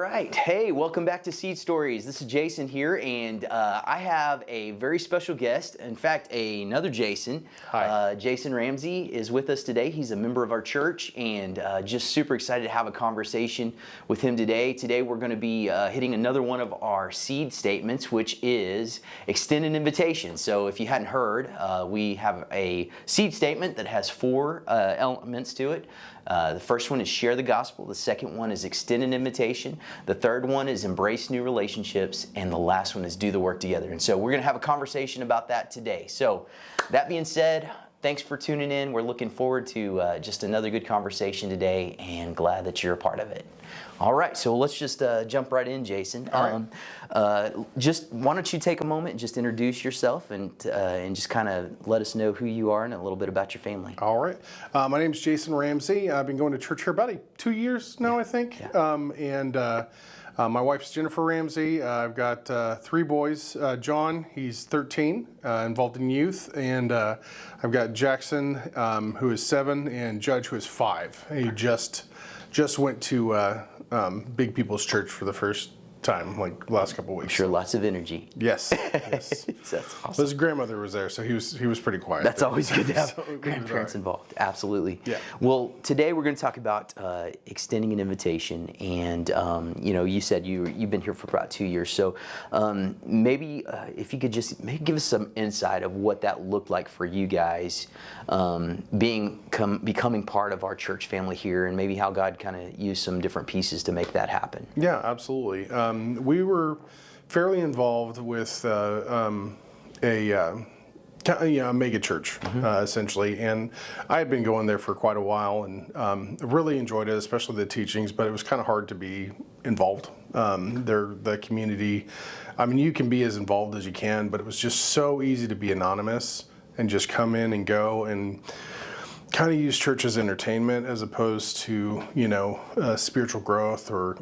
right. Hey, welcome back to Seed Stories. This is Jason here, and I have a very special guest. In fact, another Jason. Hi. Jason Ramsey is with us today. He's a member of our church, and just super excited to have a conversation with him today. Today, we're going to be hitting another one of our seed statements, which is extend an invitation. So if you hadn't heard, we have a seed statement that has four elements to it. The first one is share the gospel. The second one is extend an invitation. The third one is embrace new relationships. And the last one is do the work together. And so we're going to have a conversation about that today. So that being said, thanks for tuning in. We're looking forward to just another good conversation today and glad that you're a part of it. All right, so let's just jump right in, Jason. All right. Just why don't you take a moment and just introduce yourself and just kind of let us know who you are and a little bit about your family. All right. My name is Jason Ramsey. I've been going to church here about 2 years now, I think. Yeah. My wife's Jennifer Ramsey. I've got 3 boys. John, he's 13, involved in youth. And I've got Jackson, who is 7, and Judge, who is 5. He just went to Big People's Church for the first time, like the last couple of weeks. I'm sure lots of energy. Yes. Yes. That's awesome. His grandmother was there, so he was pretty quiet. That's always good to have So grandparents involved. Absolutely. Yeah. Well, today we're going to talk about extending an invitation, and you said you've been here for about 2 years, so maybe if you could just maybe give us some insight of what that looked like for you guys, becoming part of our church family here, and maybe how God kind of used some different pieces to make that happen. Yeah, absolutely. We were fairly involved with a mega church, essentially, and I had been going there for quite a while and really enjoyed it, especially the teachings, but it was kind of hard to be involved. The community, I mean, you can be as involved as you can, but it was just so easy to be anonymous and just come in and go and kind of use church as entertainment as opposed to, spiritual growth or,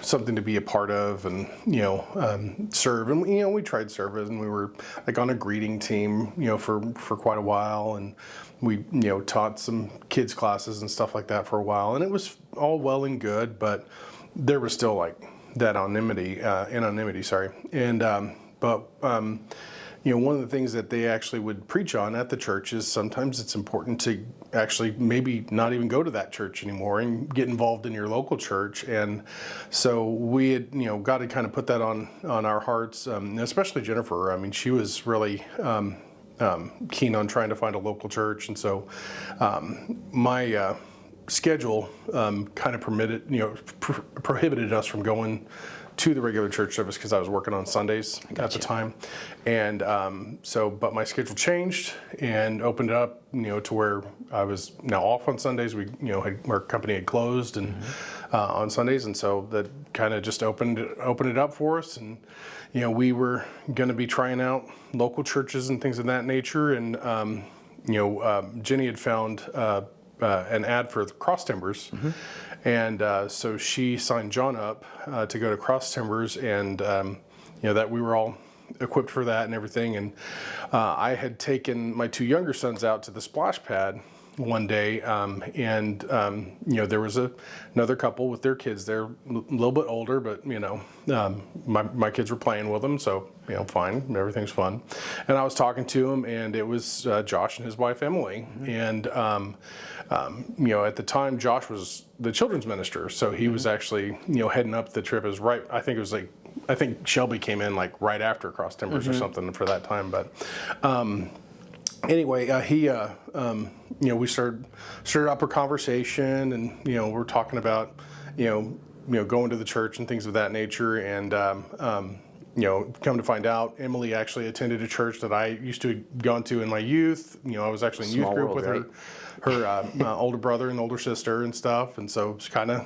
something to be a part of and, serve. And, we tried service and we were like on a greeting team, for quite a while. And we, taught some kids classes and stuff like that for a while. And it was all well and good, but there was still like that anonymity. And, one of the things that they actually would preach on at the church is sometimes it's important to actually maybe not even go to that church anymore and get involved in your local church. And so we had, God had kind of put that on our hearts, especially Jennifer. I mean, she was really keen on trying to find a local church. And so my schedule kind of prohibited us from going to the regular church service because I was working on Sundays at the time. And but my schedule changed and opened it up, to where I was now off on Sundays. We, our company had closed and on Sundays. And so that kind of just opened it up for us. And, we were going to be trying out local churches and things of that nature. And, Jenny had found an ad for Cross Timbers. And so she signed John up to go to Cross Timbers, and that we were all equipped for that and everything. And I had taken my 2 younger sons out to the splash pad one day, and there was another couple with their kids there, a little bit older, but my kids were playing with them, so fine, everything's fun. And I was talking to them, and it was Josh and his wife Emily, and at the time Josh was the children's minister, so he was actually heading up the trip. It was right, I think Shelby came in like right after Cross Timbers or something for that time, but. Anyway, we started up a conversation, and we're talking about going to the church and things of that nature, and come to find out, Emily actually attended a church that I used to have gone to in my youth. I was actually in youth group with her older brother and older sister and stuff, and so it's kind of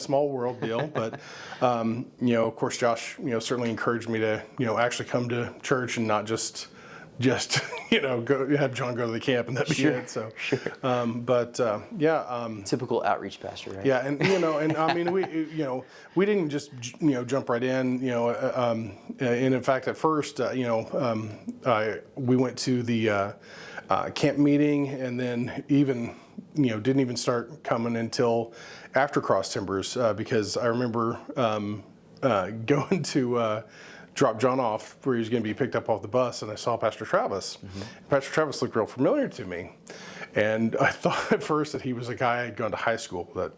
small world deal. But of course, Josh certainly encouraged me to actually come to church and not just go have John go to the camp and that'd be it. So, typical outreach pastor, right? Yeah, and and I mean we didn't just jump right in, and in fact at first we went to the camp meeting, and then even didn't even start coming until after Cross Timbers, because I remember going to drop John off where he was going to be picked up off the bus, and I saw Pastor Travis. Pastor Travis looked real familiar to me. And I thought at first that he was a guy I had gone to high school, that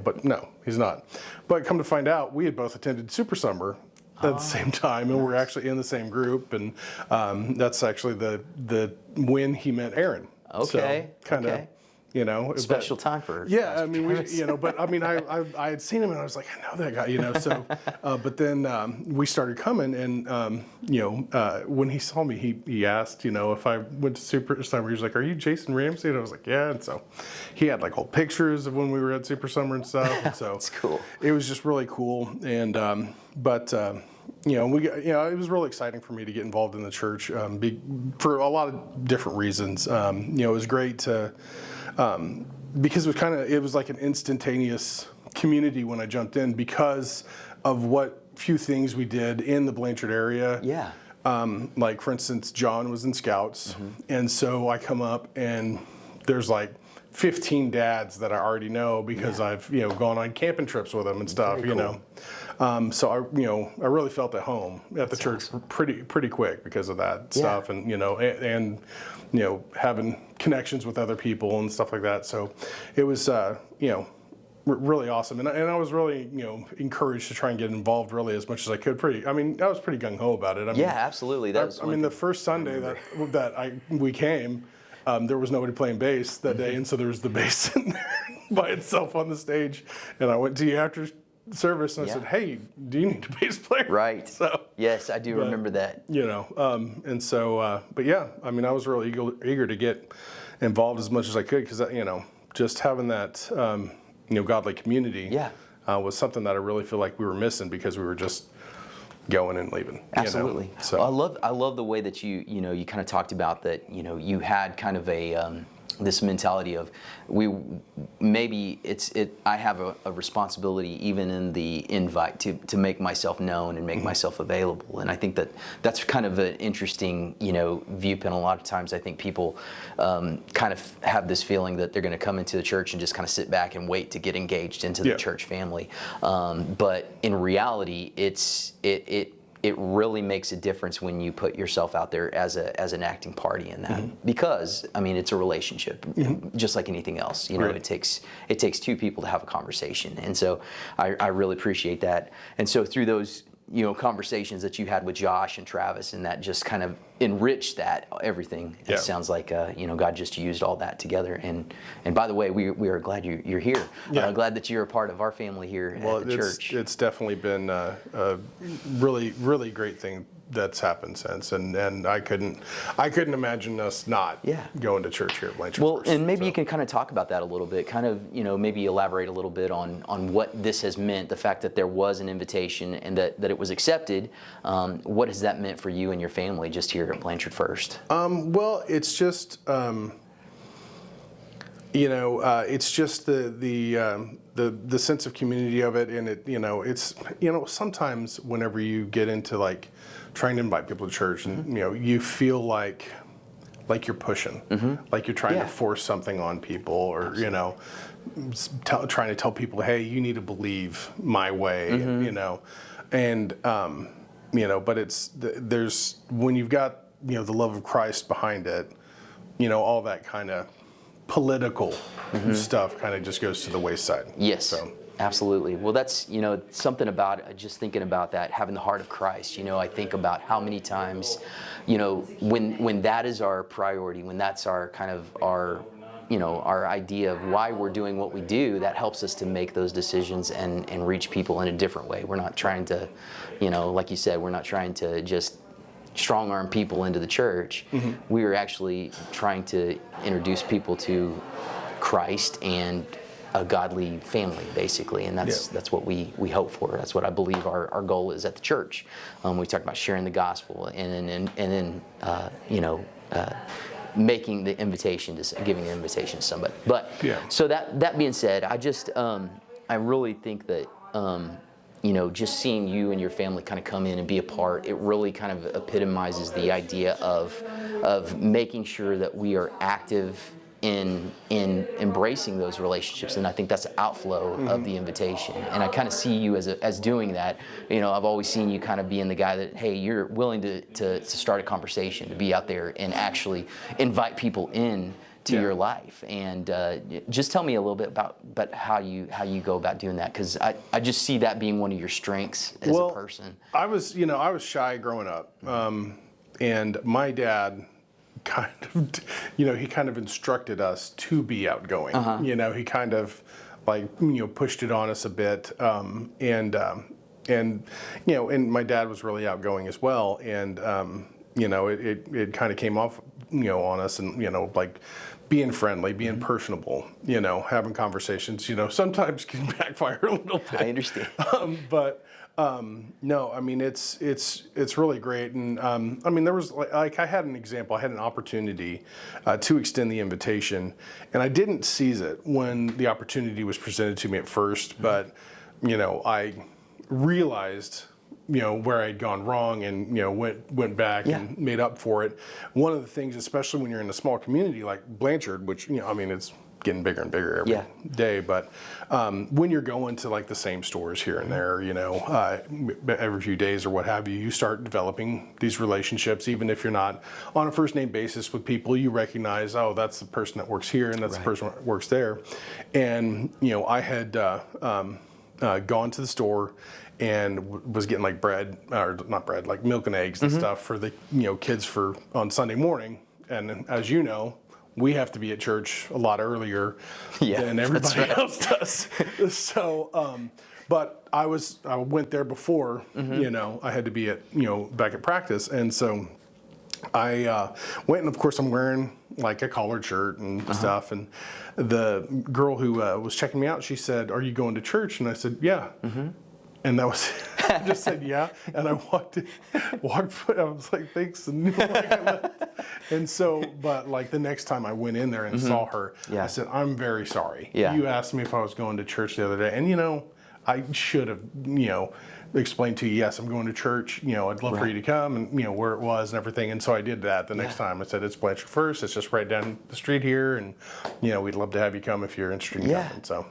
but no, he's not. But come to find out, we had both attended Super Summer at the same time, and we're actually in the same group, and that's actually the when he met Aaron. Okay. So, kind of, Special time for yeah. I mean, but I mean, I had seen him, and I was like, I know that guy, So, but then we started coming, and when he saw me, he asked, if I went to Super Summer. He was like, "Are you Jason Ramsey?" And I was like, "Yeah." And so he had like old pictures of when we were at Super Summer and stuff. And so that's cool. It was just really cool, and it was really exciting for me to get involved in the church for a lot of different reasons. It was great to. Because it was like an instantaneous community when I jumped in because of what few things we did in the Blanchard area. Yeah. Like for instance, John was in Scouts, and so I come up and there's like 15 dads that I already know because I've gone on camping trips with them and stuff. Very cool. So I really felt at home at the church pretty quick because of that stuff, and having connections with other people and stuff like that. So it was really awesome, and I was really encouraged to try and get involved really as much as I could. I was pretty gung ho about it. Absolutely. The first Sunday that we came. There was nobody playing bass that day, and so there was the bass sitting there by itself on the stage. And I went to you after service, and I said, "Hey, do you need a bass player?" Right. So yes, I do remember that. And so, but yeah, I was really eager to get involved as much as I could because just having that godly community was something that I really feel like we were missing because we were just going and leaving. Absolutely. So well, I love the way that you kind of talked about that. You had kind of a this mentality of I have a responsibility even in the invite to make myself known and make myself available. And I think that's kind of an interesting viewpoint. A lot of times I think people kind of have this feeling that they're going to come into the church and just kind of sit back and wait to get engaged into the church family. But in reality, it really makes a difference when you put yourself out there as an acting party in that, because it's a relationship, just like anything else. Right. It takes two people to have a conversation, and so I really appreciate that. And so through those conversations that you had with Josh and Travis, and that just kind of enriched everything. Yeah. It sounds like God just used all that together. And by the way, we are glad you're here. Yeah. Glad that you're a part of our family here at the church. It's definitely been a really, really great thing that's happened since, and I couldn't imagine us not going to church here at Blanchard. Well, and maybe you can kind of talk about that a little bit, kind of maybe elaborate a little bit on what this has meant, the fact that there was an invitation and that it was accepted. What has that meant for you and your family just here at Blanchard First? Well, it's just it's just the sense of community of it, and it's sometimes whenever you get into like trying to invite people to church, and you feel like you're pushing, like you're trying to force something on people, or trying to tell people, hey, you need to believe my way, and but there's when you've got the love of Christ behind it, all that kind of political stuff kind of just goes to the wayside. Yes. So. Absolutely. Well, that's, something about just thinking about that, having the heart of Christ. I think about how many times, when that is our priority, when that's our kind of our idea of why we're doing what we do, that helps us to make those decisions and reach people in a different way. We're not trying to, like you said, we're not trying to just strong arm people into the church. We are actually trying to introduce people to Christ and a godly family, basically, and that's what we hope for. That's what I believe our goal is at the church. We talk about sharing the gospel and then making the invitation, giving the invitation to somebody. But so that being said, I just I really think that just seeing you and your family kind of come in and be a part, it really kind of epitomizes the idea of making sure that we are active in embracing those relationships, and I think that's the outflow of the invitation. And I kind of see you as doing that. You know, I've always seen you kind of being the guy that, hey, you're willing to start a conversation, to be out there and actually invite people in to your life. And just tell me a little bit about how you go about doing that, because I just see that being one of your strengths as a person. I was shy growing up, and my dad he kind of instructed us to be outgoing. You know, he kind of pushed it on us a bit, and my dad was really outgoing as well, and it kind of came off on us, and being friendly, being personable, having conversations, sometimes can backfire a little bit. I understand. No, I mean, it's really great. And there was I had an example, I had an opportunity to extend the invitation, and I didn't seize it when the opportunity was presented to me at first, but, I realized, where I'd gone wrong, and, went back and made up for it. One of the things, especially when you're in a small community like Blanchard, which, it's getting bigger and bigger every day, but when you're going to the same stores here and there, every few days or what have you, you start developing these relationships. Even if you're not on a first name basis with people, you recognize, oh, that's the person that works here, and that's the person that works there. And I had gone to the store and was getting milk and eggs and stuff for the kids on Sunday morning. And as you know, we have to be at church a lot earlier than everybody else does. So, but I went there before, I had to be at, back at practice. And so I went, and of course I'm wearing a collared shirt and stuff. And the girl who was checking me out, she said, "Are you going to church?" And I said, "Yeah." And that was, I just said, "Yeah." And I walked, I was like, "Thanks." And so, but the next time I went in there and saw her, I said, "I'm very sorry. You asked me if I was going to church the other day. And, I should have, explained to you, yes, I'm going to church. I'd love for you to come, and, where it was and everything." And so I did that the next time. I said, "It's Blanchard First. It's just right down the street here. And, we'd love to have you come if you're interested in coming." So,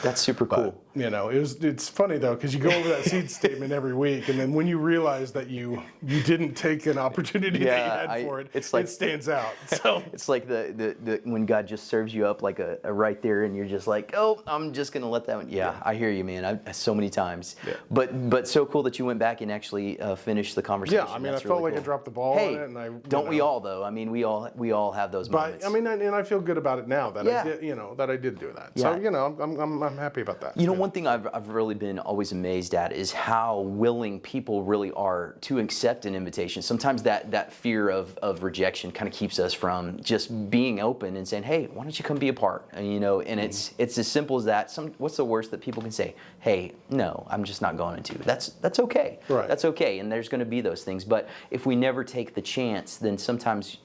That's super cool. It's funny though, because you go over that seed statement every week, and then when you realize that you didn't take an opportunity that you had for it, it stands out. So it's like the when God just serves you up like a right there, and you're just like, "Oh, I'm just gonna let that one." I hear you, man. So many times. But so cool that you went back and actually finished the conversation. Yeah, I mean, That's I felt really like cool. I dropped the ball on it, and don't we all though? I mean, we all have those moments. But I mean, and I feel good about it now that I did, that I did do that. So I'm happy about that. One thing I've really been always amazed at is how willing people really are to accept an invitation. Sometimes that fear of rejection kind of keeps us from just being open and saying, "Hey, why don't you come be a part?" And it's as simple as that. What's the worst that people can say? "Hey, no, I'm just not going to." That's okay. Right. That's okay. And there's going to be those things. But if we never take the chance, then sometimes,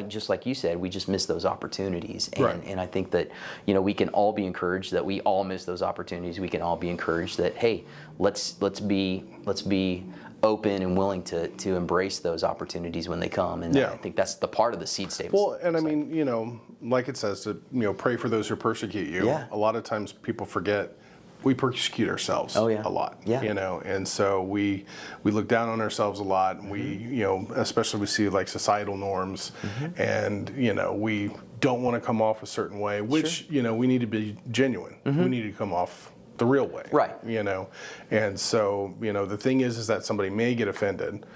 just like you said, we just miss those opportunities. And I think that we can all be encouraged that we all miss those opportunities. We can all be encouraged that, hey, let's be open and willing to embrace those opportunities when they come. And I think that's the part of the seed statement. Well, and I mean, like it says to pray for those who persecute you. Yeah. A lot of times people forget we persecute ourselves a lot. Yeah. And so we look down on ourselves a lot, and we especially we see societal norms, and we don't want to come off a certain way, which we need to be genuine. We need to come off the real way. Right. And so, the thing is that somebody may get offended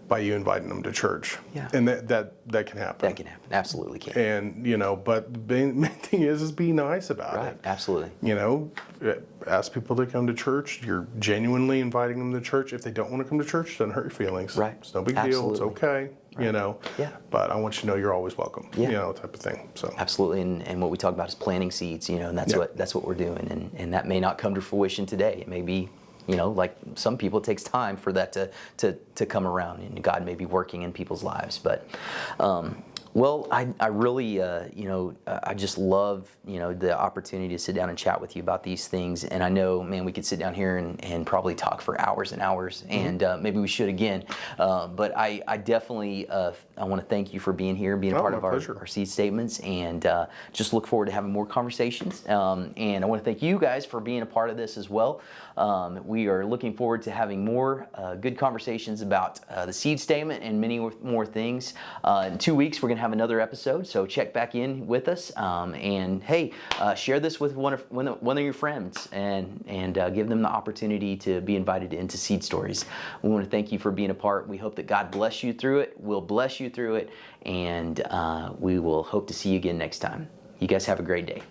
by you inviting them to church. Yeah. And that can happen. That can happen. Absolutely can. And, but the main thing is be nice about it. Right. Absolutely. Ask people to come to church. You're genuinely inviting them to church. If they don't want to come to church, it doesn't hurt your feelings. Right. It's no big deal. It's okay. Right. But I want you to know you're always welcome. Type of thing. So absolutely, and what we talk about is planting seeds. And that's what we're doing, and that may not come to fruition today. It may be, like some people, it takes time for that to come around, and God may be working in people's lives. But Well, I really, I just love, the opportunity to sit down and chat with you about these things. And I know, man, we could sit down here and probably talk for hours and hours, and maybe we should again. But I definitely, I want to thank you for being here, being a part of our seed statements, and just look forward to having more conversations. And I want to thank you guys for being a part of this as well. We are looking forward to having more good conversations about the seed statement and many more things. In 2 weeks, we're going to have another episode, so check back in with us. And hey, share this with one of your friends, and give them the opportunity to be invited into Seed Stories. We want to thank you for being a part. We hope that God bless you through it. We'll bless you through it, and we will hope to see you again next time. You guys have a great day.